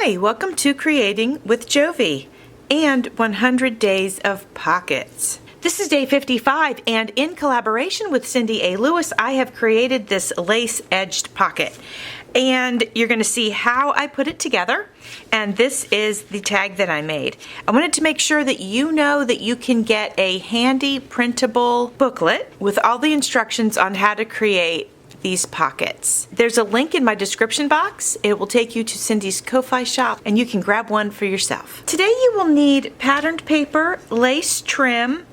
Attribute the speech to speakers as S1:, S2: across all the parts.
S1: Hi, welcome to Creating with Jovi and 100 Days of Pockets. This is day 55, and in collaboration with Cindy A. Lewis, I have created this lace-edged pocket. And you're going to see how I put it together, and this is the tag that I made. I wanted to make sure that you know that you can get a handy printable booklet with all the instructions on how to create these pockets. There's a link in my description box. It will take you to Cindy's Ko-Fi shop and you can grab one for yourself. Today you will need patterned paper, lace trim,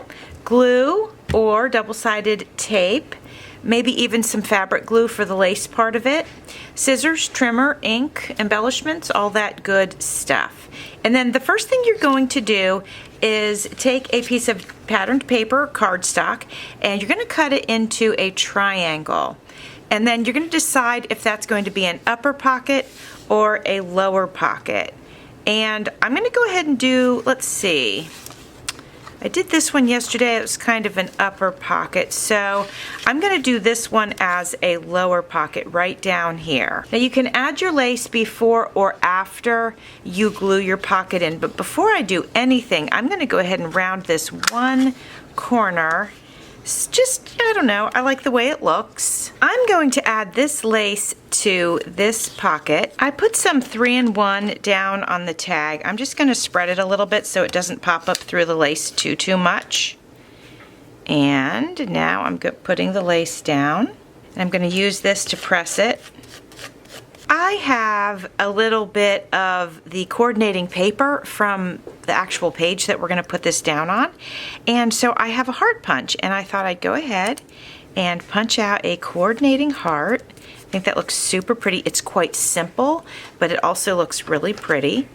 S1: glue or double-sided tape, maybe even some fabric glue for the lace part of it, scissors, trimmer, ink, embellishments, all that good stuff. And then the first thing you're going to do is take a piece of patterned paper, cardstock, and you're going to cut it into a triangle. And then you're going to decide if that's going to be an upper pocket or a lower pocket. And I'm going to go ahead and do, let's see, I did this one yesterday. It was kind of an upper pocket, so I'm going to do this one as a lower pocket right down here. Now you can add your lace before or after you glue your pocket in, but before I do anything, I'm going to go ahead and round this one corner. It's just, I don't know, I like the way it looks. I'm going to add this lace to this pocket. I put some 3-in-1 down on the tag. I'm just going to spread it a little bit so it doesn't pop up through the lace too much. And now I'm putting the lace down. I'm going to use this to press it. I have a little bit of the coordinating paper from the actual page that we're going to put this down on, and so I have a heart punch, and I thought I'd go ahead and punch out a coordinating heart. I think that looks super pretty. It's quite simple, but it also looks really pretty.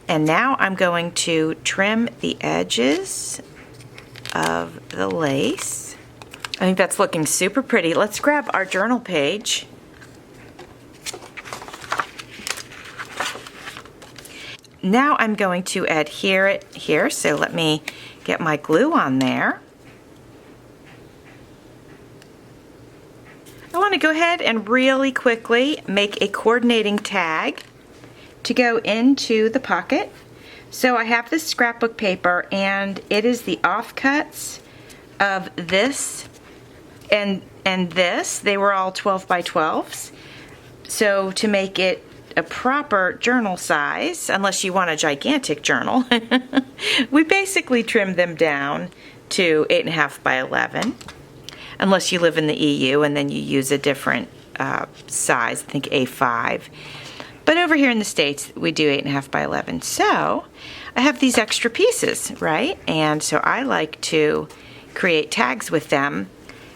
S1: And now I'm going to trim the edges of the lace. I think that's looking super pretty. Let's grab our journal page. Now I'm going to adhere it here, so let me get my glue on there. I want to go ahead and really quickly make a coordinating tag to go into the pocket. So I have this scrapbook paper, and it is the offcuts of this and this. They were all 12 by 12s. So to make it a proper journal size, unless you want a gigantic journal, we basically trim them down to 8.5 by 11, unless you live in the EU and then you use a different size, I think A5. But over here in the States, we do 8.5 by 11. So I have these extra pieces, right? And so I like to create tags with them,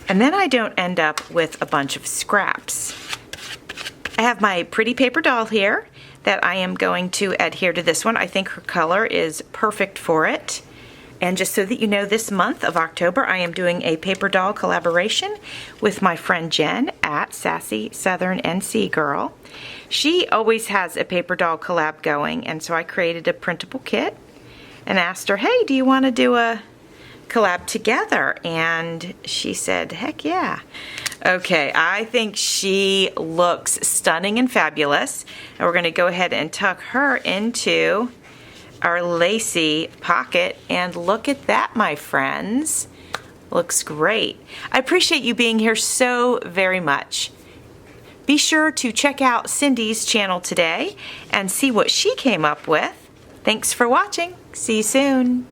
S1: and then I don't end up with a bunch of scraps. I have my pretty paper doll here that I am going to adhere to this one. I think her color is perfect for it. And just so that you know, this month of October, I am doing a paper doll collaboration with my friend Jen at Sassy Southern NC Girl. She always has a paper doll collab going, and so I created a printable kit and asked her, hey, do you want to do a collab together? And she said, heck yeah. Okay, I think she looks stunning and fabulous, and we're going to go ahead and tuck her into our lacy pocket, and look at that, my friends. Looks great. I appreciate you being here so very much. Be sure to check out Cindy's channel today and see what she came up with. Thanks for watching. See you soon.